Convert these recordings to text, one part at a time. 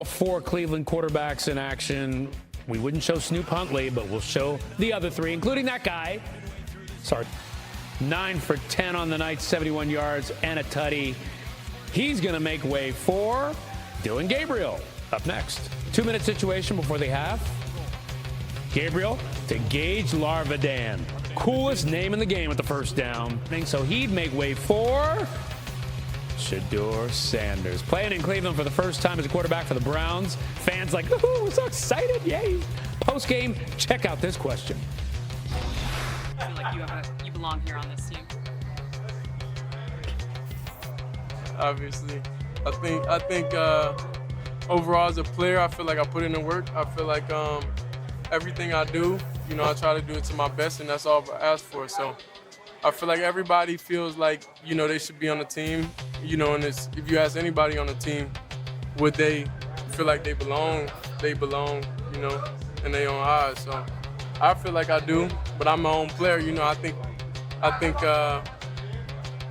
4 Cleveland quarterbacks in action. We wouldn't show Snoop Huntley, but we'll show the other 3, including that guy. Sorry. 9 for 10 on the night, 71 yards and a tutty. He's going to make way for Dylan Gabriel up next. 2-minute situation before the half. Gabriel to Gage Larvadan. Coolest name in the game at the first down. So he'd make way for Shedeur Sanders. Playing in Cleveland for the first time as a quarterback for the Browns. Fans like, ooh, we're so excited, yay. Post-game, check out this question. I feel like you belong here on this team. Obviously, I think overall as a player, I feel like I put in the work. I feel like everything I do, I try to do it to my best, and that's all I ask for. So I feel like everybody feels like, they should be on the team, and if you ask anybody on the team, would they feel like they belong, in their own eyes. So I feel like I do, but I'm my own player, I think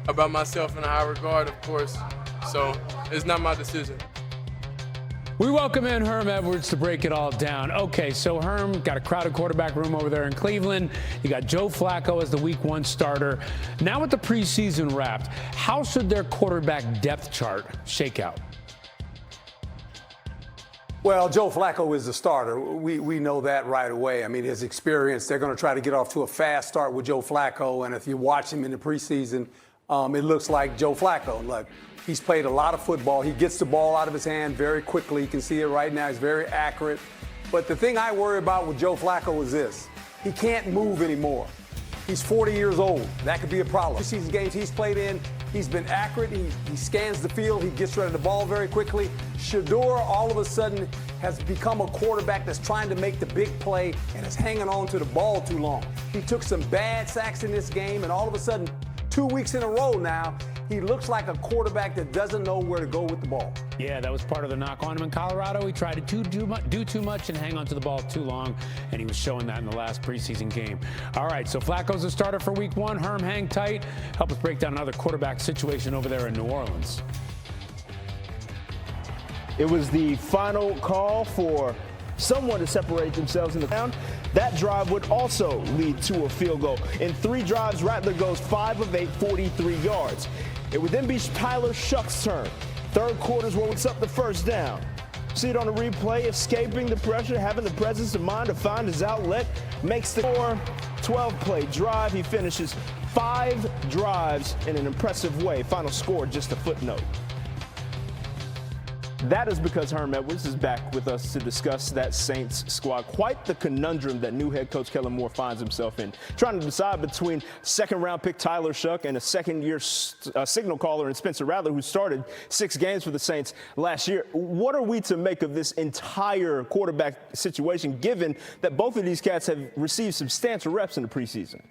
about myself in a high regard, of course. So it's not my decision. We welcome in Herm Edwards to break it all down. Okay, so Herm got a crowded quarterback room over there in Cleveland. You got Joe Flacco as the Week 1 starter. Now with the preseason wrapped, how should their quarterback depth chart shake out? Well, Joe Flacco is the starter. We know that right away. I mean, his experience, they're going to try to get off to a fast start with Joe Flacco. And if you watch him in the preseason, it looks like Joe Flacco. Look, he's played a lot of football. He gets the ball out of his hand very quickly. You can see it right now. He's very accurate. But the thing I worry about with Joe Flacco is this. He can't move anymore. He's 40 years old. That could be a problem. Preseason games he's played in, he's been accurate. He scans the field. He gets rid of the ball very quickly. Shedeur all of a sudden has become a quarterback that's trying to make the big play and is hanging on to the ball too long. He took some bad sacks in this game, and all of a sudden, 2 weeks in a row now, he looks like a quarterback that doesn't know where to go with the ball. Yeah, that was part of the knock on him in Colorado. He tried to do too much and hang on to the ball too long, and he was showing that in the last preseason game. All right, so Flacco's the starter for Week 1. Herm, hang tight. Help us break down another quarterback situation over there in New Orleans. It was the final call for someone to separate themselves in the ground. That drive would also lead to a field goal. In 3 drives, Rattler goes 5 of 8, 43 yards. It would then be Tyler Shuck's turn. Third quarter's where it's up the first down. See it on the replay, escaping the pressure, having the presence of mind to find his outlet, makes the 12-play drive. He finishes 5 drives in an impressive way. Final score, just a footnote. That is because Herm Edwards is back with us to discuss that Saints squad. Quite the conundrum that new head coach Kellen Moore finds himself in. Trying to decide between second-round pick Tyler Shuck and a second-year signal caller in Spencer Rattler, who started 6 games for the Saints last year. What are we to make of this entire quarterback situation, given that both of these cats have received substantial reps in the preseason?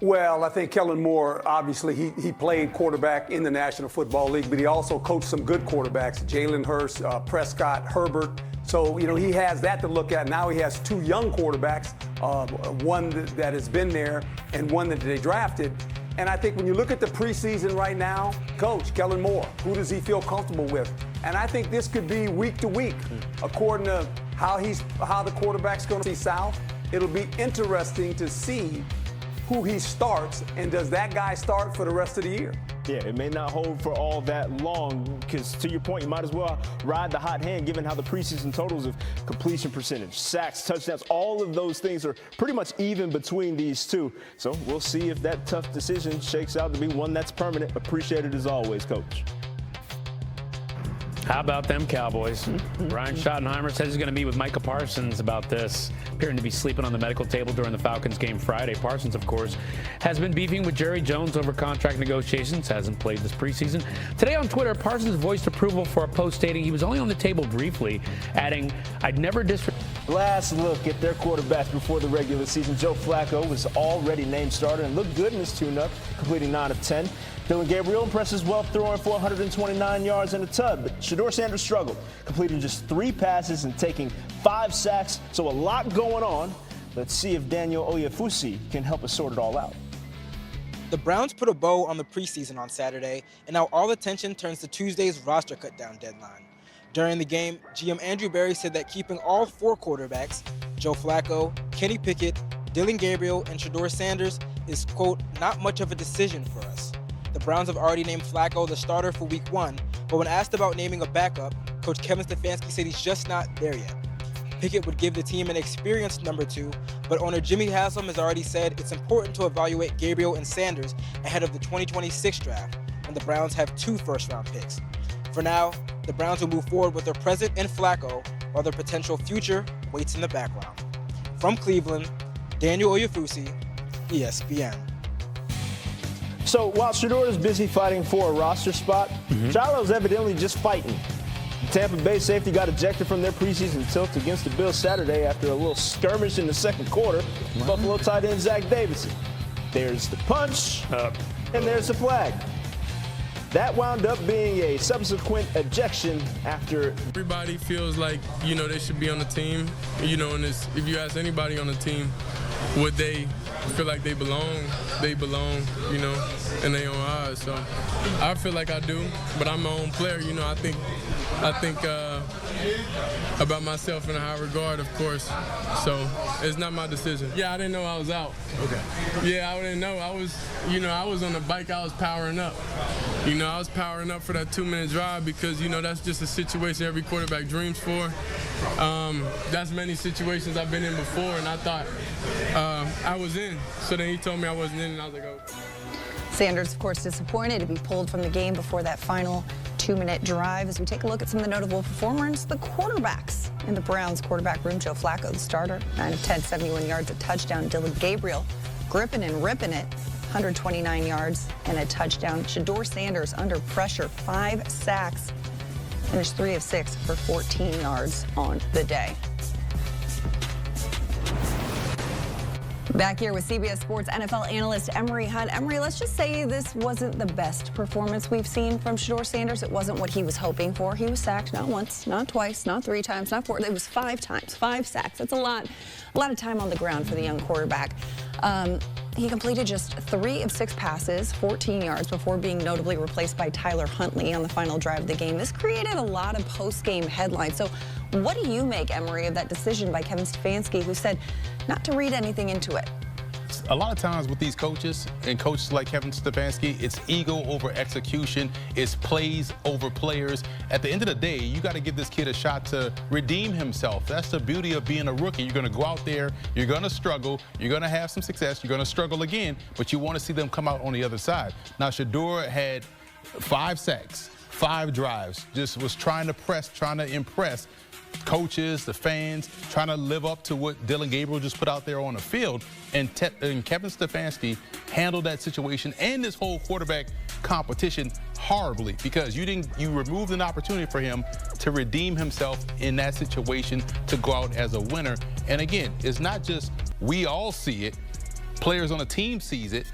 Well, I think Kellen Moore, obviously, he played quarterback in the National Football League, but he also coached some good quarterbacks, Jalen Hurts, Prescott, Herbert. So, he has that to look at. Now he has 2 young quarterbacks, one that has been there and one that they drafted. And I think when you look at the preseason right now, Coach Kellen Moore, who does he feel comfortable with? And I think this could be week to week, according to how the quarterback's going to see South. It'll be interesting to see who he starts, and does that guy start for the rest of the year? Yeah, it may not hold for all that long because, to your point, you might as well ride the hot hand given how the preseason totals of completion percentage, sacks, touchdowns, all of those things are pretty much even between these two. So we'll see if that tough decision shakes out to be one that's permanent. Appreciate it as always, Coach. How about them Cowboys? Brian Schottenheimer says he's going to meet with Micah Parsons about this, appearing to be sleeping on the medical table during the Falcons game Friday. Parsons, of course, has been beefing with Jerry Jones over contract negotiations, hasn't played this preseason. Today on Twitter, Parsons voiced approval for a post stating he was only on the table briefly, adding, "I'd never Last look at their quarterbacks before the regular season. Joe Flacco was already named starter and looked good in his tune-up, completing 9 of 10. Dylan Gabriel impresses well, throwing for 129 yards and a tub, but Shedeur Sanders struggled, completing just 3 passes and taking 5 sacks, so a lot going on. Let's see if Daniel Oyefusi can help us sort it all out. The Browns put a bow on the preseason on Saturday, and now all attention turns to Tuesday's roster cut-down deadline. During the game, GM Andrew Berry said that keeping all 4 quarterbacks, Joe Flacco, Kenny Pickett, Dillon Gabriel, and Shedeur Sanders, is, quote, not much of a decision for us. The Browns have already named Flacco the starter for Week 1, but when asked about naming a backup, Coach Kevin Stefanski said he's just not there yet. Pickett would give the team an experienced number 2, but owner Jimmy Haslam has already said it's important to evaluate Gabriel and Sanders ahead of the 2026 draft, when the Browns have 2 first-round picks. For now, the Browns will move forward with their present in Flacco, while their potential future waits in the background. From Cleveland, Daniel Oyefusi, ESPN. So while Shedeur is busy fighting for a roster spot, Shiloh's evidently just fighting. The Tampa Bay safety got ejected from their preseason tilt against the Bills Saturday after a little skirmish in the second quarter. Buffalo tight end Zach Davidson. There's the punch, and there's the flag. That wound up being a subsequent ejection after. Everybody feels like, they should be on the team. And if you ask anybody on the team, would they feel like they belong, in their own eyes. So I feel like I do, but I'm my own player. I think about myself in a high regard, of course. So it's not my decision. Yeah, I didn't know I was out. Okay. Yeah, I didn't know. I was on the bike. I was powering up. I was powering up for that 2-minute drive because, that's just a situation every quarterback dreams for. That's many situations I've been in before, and I thought I was in. So then he told me I wasn't in, and I was like, oh. Sanders, of course, disappointed to be pulled from the game before that final 2-minute drive. As we take a look at some of the notable performers, the quarterbacks in the Browns quarterback room. Joe Flacco, the starter, 9 of 10, 71 yards, a touchdown. Dillon Gabriel, gripping and ripping it, 129 yards and a touchdown. Shedeur Sanders, under pressure, 5 sacks, finished 3 of 6 for 14 yards on the day. Back here with CBS Sports NFL analyst Emory Hunt. Emory, let's just say this wasn't the best performance we've seen from Shedeur Sanders. It wasn't what he was hoping for. He was sacked not once, not twice, not 3 times, not 4. It was 5 times, 5 sacks. That's a lot of time on the ground for the young quarterback. He completed just 3 of 6 passes, 14 yards, before being notably replaced by Tyler Huntley on the final drive of the game. This created a lot of post-game headlines. So what do you make, Emory, of that decision by Kevin Stefanski, who said not to read anything into it? A lot of times with these coaches and coaches like Kevin Stefanski, it's ego over execution, it's plays over players. At the end of the day, you got to give this kid a shot to redeem himself. That's the beauty of being a rookie. You're going to go out there, you're going to struggle, you're going to have some success, you're going to struggle again, but you want to see them come out on the other side. Now, Shedeur had 5 sacks, 5 drives, just was trying to press, trying to impress coaches, the fans, trying to live up to what Dillon Gabriel just put out there on the field. And Kevin Stefanski handled that situation and this whole quarterback competition horribly, because you removed an opportunity for him to redeem himself in that situation, to go out as a winner. And again, it's not just we all see it, players on the team sees it,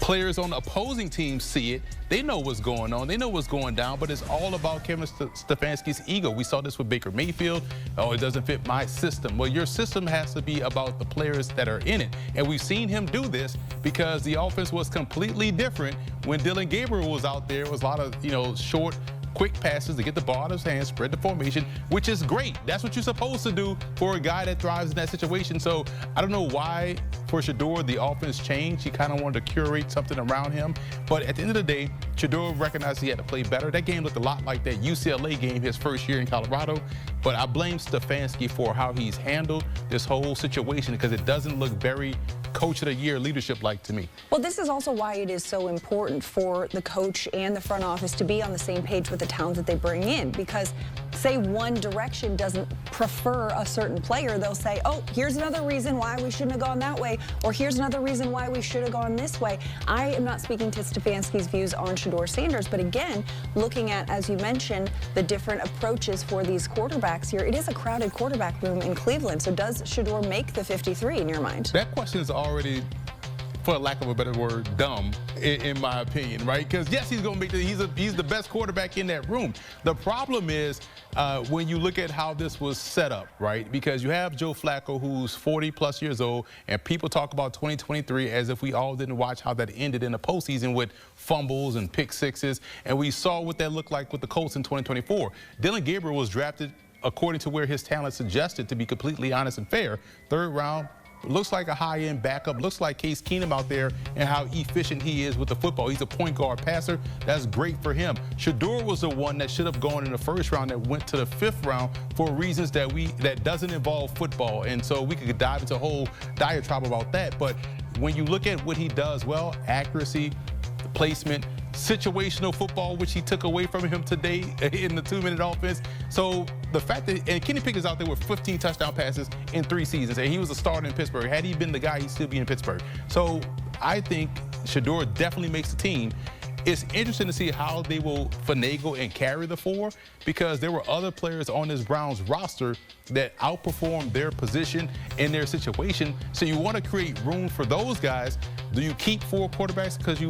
players on the opposing teams see it. They know what's going on. They know what's going down, but it's all about Kevin Stefanski's ego. We saw this with Baker Mayfield. Oh, it doesn't fit my system. Well, your system has to be about the players that are in it. And we've seen him do this because the offense was completely different when Dillon Gabriel was out there. It was a lot of, short, quick passes to get the ball out of his hands, spread the formation, which is great. That's what you're supposed to do for a guy that thrives in that situation. So I don't know why for Shedeur the offense changed. He kind of wanted to curate something around him. But at the end of the day, Shedeur recognized he had to play better. That game looked a lot like that UCLA game his first year in Colorado. But I blame Stefanski for how he's handled this whole situation, because it doesn't look very Coach of the Year leadership-like to me. Well, this is also why it is so important for the coach and the front office to be on the same page with the talent that they bring in, because say one direction doesn't prefer a certain player, they'll say, oh, here's another reason why we shouldn't have gone that way, or here's another reason why we should have gone this way. I am not speaking to Stefanski's views on Shedeur Sanders, but again, looking at, as you mentioned, the different approaches for these quarterbacks here, it is a crowded quarterback room in Cleveland. So does Shedeur make the 53 in your mind? That question is already for lack of a better word, dumb, in my opinion, right? Because yes, he's going to make he's the best quarterback in that room. The problem is when you look at how this was set up, right? Because you have Joe Flacco, who's 40+ years old, and people talk about 2023 as if we all didn't watch how that ended in the postseason with fumbles and pick sixes, and we saw what that looked like with the Colts in 2024. Dillon Gabriel was drafted according to where his talent suggested, to be completely honest and fair. 3rd round. Looks like a high-end backup. Looks like Case Keenum out there and how efficient he is with the football. He's a point guard passer. That's great for him. Shedeur was the one that should have gone in the 1st round that went to the 5th round for reasons that doesn't involve football. And so we could dive into a whole diatribe about that. But when you look at what he does well, accuracy, placement, situational football, which he took away from him today in the 2-minute offense. So the fact that, and Kenny Pickett's out there with 15 touchdown passes in 3 seasons, and he was a starter in Pittsburgh. Had he been the guy, he'd still be in Pittsburgh. So I think Shedeur definitely makes the team. It's interesting to see how they will finagle and carry the 4, because there were other players on this Browns roster that outperformed their position and their situation. So you want to create room for those guys. Do you keep 4 quarterbacks because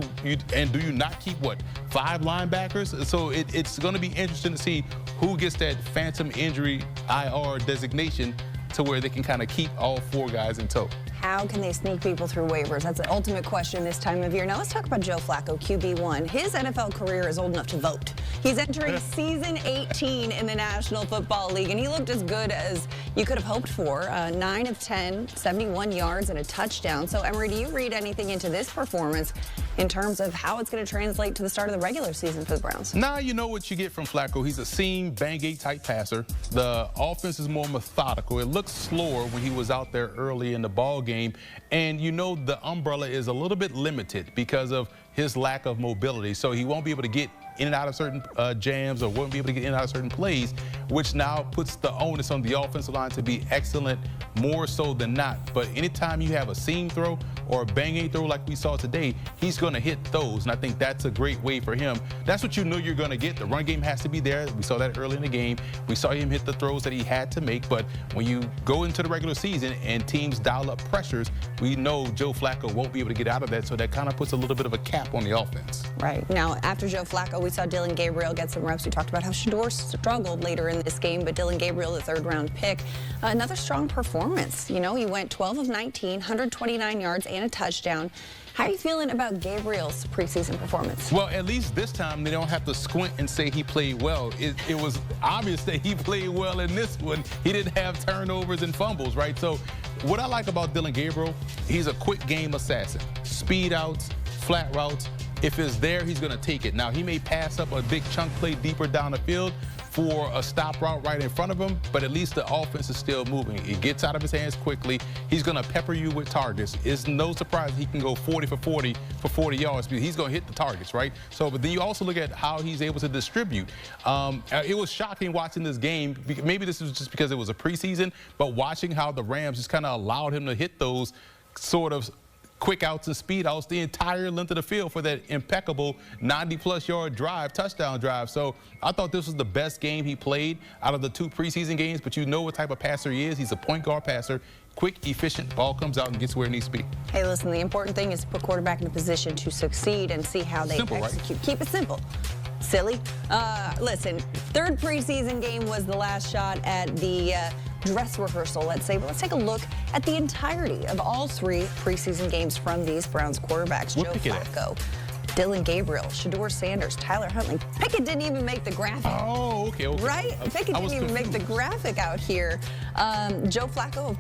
and do you not keep 5 linebackers? So it's going to be interesting to see who gets that phantom injury IR designation to where they can kind of keep all 4 guys in tow. How can they sneak people through waivers? That's the ultimate question this time of year. Now let's talk about Joe Flacco, QB1. His NFL career is old enough to vote. He's entering season 18 in the National Football League, and he looked as good as you could have hoped for. 9 of 10, 71 yards and a touchdown. So, Emery, do you read anything into this performance in terms of how it's going to translate to the start of the regular season for the Browns? Now you know what you get from Flacco. He's a seam, bang-aid type passer. The offense is more methodical. It looks slower when he was out there early in the ball game. And you know the umbrella is a little bit limited because of his lack of mobility. So he won't be able to get in and out of certain jams, or won't be able to get in and out of certain plays, which now puts the onus on the offensive line to be excellent more so than not. But anytime you have a seam throw or a bang-aid throw like we saw today, he's going to hit those, and I think that's a great way for him. That's what you know you're going to get. The run game has to be there. We saw that early in the game. We saw him hit the throws that he had to make, but when you go into the regular season and teams dial up pressures, we know Joe Flacco won't be able to get out of that, so that kind of puts a little bit of a cap on the offense. Right. Now, after Joe Flacco, we saw Dillon Gabriel get some reps. We talked about how Shedeur struggled later in this game, but Dillon Gabriel, the 3rd-round pick, another strong performance. You know, he went 12 of 19, 129 yards and a touchdown. How are you feeling about Gabriel's preseason performance? Well, at least this time they don't have to squint and say he played well. It was obvious that he played well in this one. He didn't have turnovers and fumbles, right? So what I like about Dillon Gabriel, he's a quick game assassin. Speed outs, flat routes. If it's there, he's going to take it. Now, he may pass up a big chunk play deeper down the field for a stop route right in front of him, but at least the offense is still moving. It gets out of his hands quickly. He's going to pepper you with targets. It's no surprise he can go 40 for 40 for 40 yards because he's going to hit the targets, right? So, but then you also look at how he's able to distribute. It was shocking watching this game. Maybe this was just because it was a preseason, but watching how the Rams just kind of allowed him to hit those sort of quick outs and speed outs the entire length of the field for that impeccable 90-plus yard drive, touchdown drive. So I thought this was the best game he played out of the 2 preseason games, but you know what type of passer he is. He's a point guard passer. Quick, efficient, ball comes out and gets where it needs to be. Hey, listen, the important thing is to put quarterback in a position to succeed and see how they execute. Right? Keep it simple. Silly. Listen, 3rd preseason game was the last shot at the dress rehearsal, let's say. But let's take a look at the entirety of all 3 preseason games from these Browns quarterbacks. Joe Flacco, Dillon Gabriel, Shedeur Sanders, Tyler Huntley. Pickett didn't even make the graphic. Oh, okay. Right? Pickett didn't even make the graphic out here. Joe Flacco,